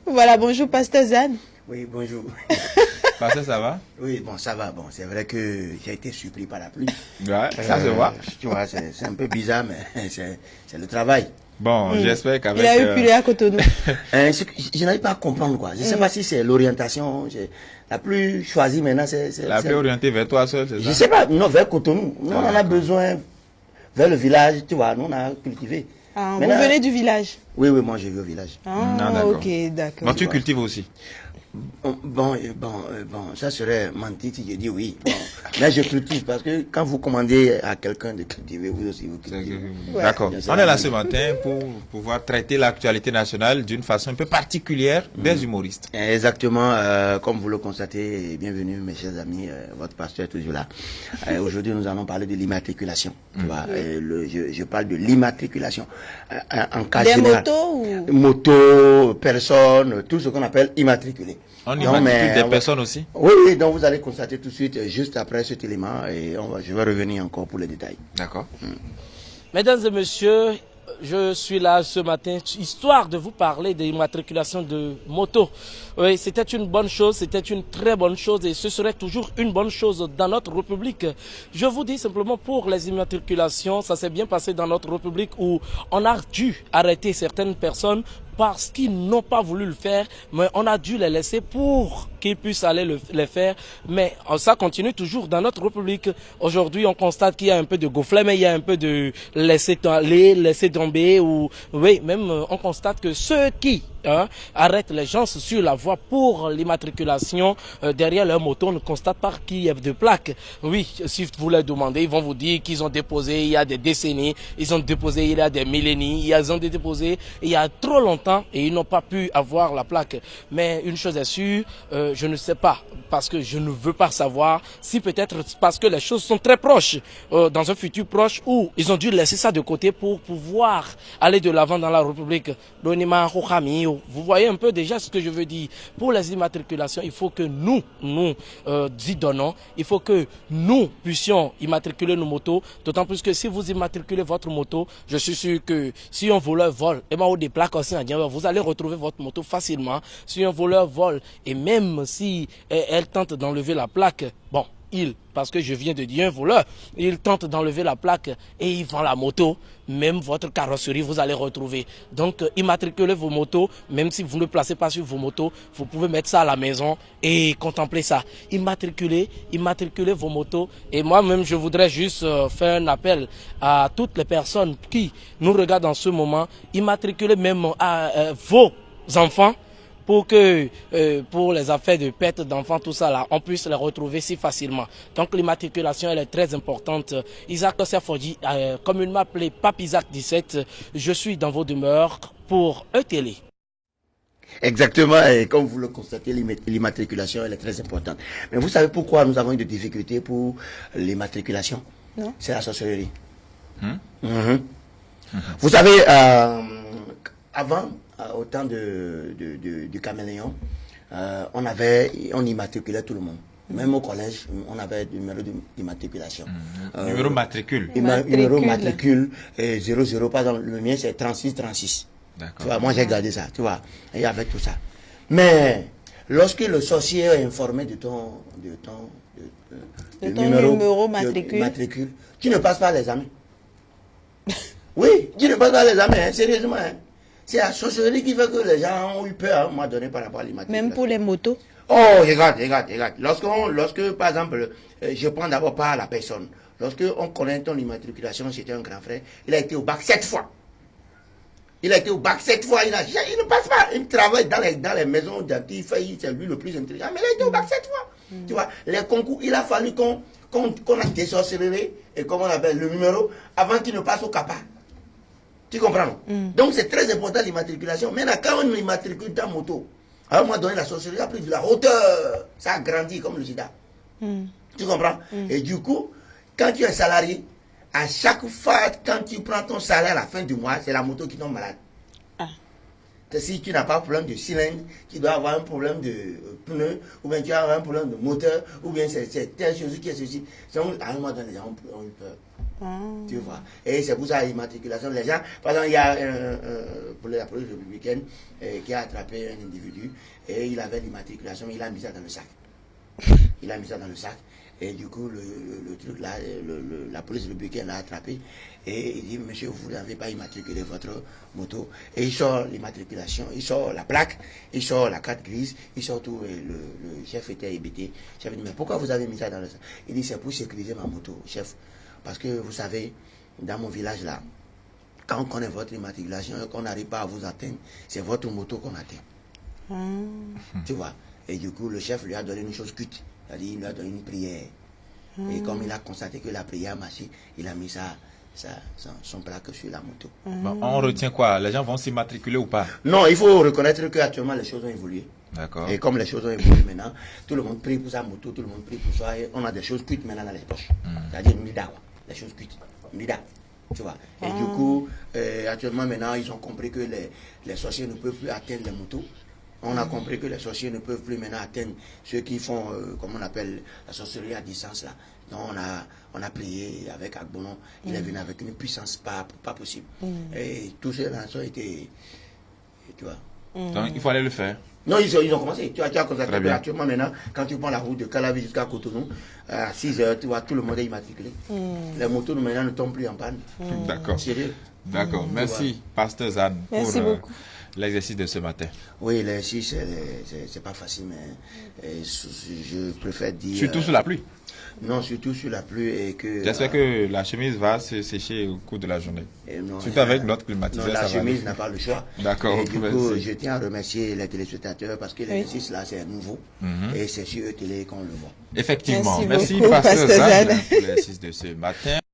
Voilà, bonjour Pasteur Zane. Oui, bonjour. Pasteur, ça va? Oui, bon, ça va. Bon, c'est vrai que j'ai été surpris par la pluie. Ouais, ça se voit. Tu vois, c'est un peu bizarre, mais c'est le travail. Bon, j'espère qu'avec... Il a eu purée à Cotonou. Je n'arrive pas à comprendre, quoi. Je ne sais pas si c'est l'orientation. La plus choisie maintenant, c'est... La plus orientée vers toi seul, c'est ça? Je ne sais pas. Non, vers Cotonou. Nous, on en a besoin vers le village, tu vois. Nous, on a cultivé. Ah, maintenant, vous venez du village? Oui, moi, j'ai vu au village. Ah, ok, d'accord. Bon, tu cultives aussi? Bon, ça serait mentir si je dis oui. Bon, mais je cultive parce que quand vous commandez à quelqu'un de cultiver, vous aussi vous cultivez. D'accord. On est là ce matin pour pouvoir traiter l'actualité nationale d'une façon un peu particulière des humoristes. Exactement, comme vous le constatez, bienvenue mes chers amis, votre pasteur est toujours là. Aujourd'hui, nous allons parler de l'immatriculation. Tu vois, je parle de l'immatriculation. En cas général. Des motos ou... Motos, personnes, tout ce qu'on appelle immatriculé. On immatricule des personnes aussi? Oui, donc vous allez constater tout de suite, juste après cet élément, et je vais revenir encore pour les détails. D'accord. Mesdames et messieurs, je suis là ce matin, histoire de vous parler de l'immatriculation de moto. Oui, c'était une bonne chose, c'était une très bonne chose et ce serait toujours une bonne chose dans notre République. Je vous dis simplement pour les immatriculations, ça s'est bien passé dans notre République où on a dû arrêter certaines personnes parce qu'ils n'ont pas voulu le faire, mais on a dû les laisser pour qu'ils puissent aller les faire. Mais ça continue toujours dans notre République. Aujourd'hui, on constate qu'il y a un peu de gonflement, mais il y a un peu de laisser aller, laisser tomber. Ou oui, même on constate que ceux qui arrêtent les gens sur la voie pour l'immatriculation derrière leur moto ne constatent pas qu'il y a de plaques. Oui, si vous les demandez, ils vont vous dire qu'ils ont déposé il y a des décennies, ils ont déposé il y a des millénies, ils ont déposé il y a trop longtemps et ils n'ont pas pu avoir la plaque. Mais une chose est sûre, je ne sais pas, parce que je ne veux pas savoir si peut-être parce que les choses sont très proches, dans un futur proche où ils ont dû laisser ça de côté pour pouvoir aller de l'avant dans la République. Vous voyez un peu déjà ce que je veux dire. Pour les immatriculations, il faut que nous y donnons. Il faut que nous puissions immatriculer nos motos. D'autant plus que si vous immatriculez votre moto, je suis sûr que si un voleur vole, et des plaques aussi, vous allez retrouver votre moto facilement. Si un voleur vole, et même si elle tente d'enlever la plaque, bon, parce que je viens de dire un voleur, il tente d'enlever la plaque et il vend la moto, même votre carrosserie, vous allez retrouver. Donc, immatriculez vos motos, même si vous ne placez pas sur vos motos, vous pouvez mettre ça à la maison et contempler ça. Immatriculez vos motos. Et moi-même, je voudrais juste faire un appel à toutes les personnes qui nous regardent en ce moment. Immatriculez même à vos enfants, pour que pour les affaires de perte d'enfants, tout ça là, on puisse les retrouver si facilement. Donc l'immatriculation, elle est très importante. Isaac Osserfodji, communément appelé Pape Isaac 17, je suis dans vos demeures pour ETélé. Exactement, et comme vous le constatez, l'immatriculation, elle est très importante. Mais vous savez pourquoi nous avons eu des difficultés pour l'immatriculation? Non. C'est la sorcellerie. Vous savez, avant, au temps du caméléon, on immatriculait tout le monde. Même au collège, on avait le numéro d'immatriculation. Numéro matricule. Numéro matricule 00, par exemple, le mien c'est 3636. Tu vois, moi j'ai gardé ça, tu vois, et avec tout ça. Mais lorsque le sorcier est informé de ton numéro matricule, tu ne passes pas l'examen. Oui, tu ne passes pas l'examen, hein, sérieusement. Hein. C'est la sorcellerie qui fait que les gens ont eu peur à un moment donné par rapport à l'immatriculation. Même pour les motos? Oh, regarde. Lorsque, par exemple, je prends d'abord part à la personne. Lorsque on connaît ton immatriculation, c'était un grand frère, il a été au bac 7 fois. Il a été au bac 7 fois, il ne passe pas. Il travaille dans les maisons d'anti-faillis, c'est lui le plus intelligent, mais il a été au bac 7 fois. Tu vois, les concours, il a fallu qu'on a désorcelé, et comment on appelle, le numéro, avant qu'il ne passe au CAPA. Tu comprends? Donc c'est très important l'immatriculation. Maintenant, quand on immatricule ta moto, à un moment donné, la sorcellerie a pris de la hauteur. Ça a grandi comme le sida. Tu comprends? Et du coup, quand tu es salarié, à chaque fois, quand tu prends ton salaire à la fin du mois, c'est la moto qui tombe malade. Si tu n'as pas de problème de cylindre, tu dois avoir un problème de pneu, ou bien tu as un problème de moteur, ou bien c'est telle chose qui est ceci. Donc, à un moment donné, les gens ont eu peur. Tu vois. Et c'est pour ça l'immatriculation. Les gens, par exemple, il y a pour la police républicaine qui a attrapé un individu et il avait l'immatriculation, il a mis ça dans le sac. Il a mis ça dans le sac. Et du coup, le truc là, la police républicaine l'a attrapé et il dit, monsieur, vous n'avez pas immatriculé votre moto. Et il sort l'immatriculation, il sort la plaque, il sort la carte grise, il sort tout. Et le chef était hébété. Le chef dit, mais pourquoi vous avez mis ça dans le sac? Il dit, c'est pour sécuriser ma moto, chef. Parce que vous savez, dans mon village là, quand on connaît votre immatriculation et qu'on n'arrive pas à vous atteindre, c'est votre moto qu'on atteint. Tu vois. Et du coup, le chef lui a donné une chose cuite. C'est-à-dire, il lui a donné une prière. Et comme il a constaté que la prière a marché, il a mis son plaque sur la moto. Bon, on retient quoi? Les gens vont s'immatriculer ou pas? Non, il faut reconnaître qu'actuellement les choses ont évolué. D'accord. Et comme les choses ont évolué maintenant, tout le monde prie pour sa moto, tout le monde prie pour ça. Et on a des choses cuites maintenant dans les poches. C'est-à-dire, Nida, quoi. Les choses cuites. Nida. Tu vois. Et du coup, actuellement maintenant, ils ont compris que les sorciers ne peuvent plus atteindre les motos. On a compris que les sorciers ne peuvent plus maintenant atteindre ceux qui font, comme on appelle, la sorcellerie à distance là. Donc on a prié avec Agbonon, il est venu avec une puissance pas possible. Et tous ces lançons étaient, tu vois. Donc il faut aller le faire. Non, ils ont commencé. Tu as constaté actuellement maintenant, quand tu prends la route de Calavi jusqu'à Cotonou, à 6 heures, tu vois, tout le monde est immatriculé. Les motos maintenant ne tombent plus en panne. D'accord. Sérieux. D'accord. Merci, Pasteur Zane, pour l'exercice de ce matin. Oui, l'exercice, c'est pas facile, mais je préfère dire... Surtout sous la pluie. Non, surtout sur la pluie et que... J'espère que la chemise va se sécher au cours de la journée. Non, surtout avec notre climatiseur. Non, la chemise n'a pas le choix. D'accord. Et du coup, je tiens à remercier les téléspectateurs parce que l'exercice là, c'est nouveau. Et c'est sur E-Télé qu'on le voit. Effectivement. Merci Pasteur Pasteur Zane, Zane. pour l'exercice de ce matin.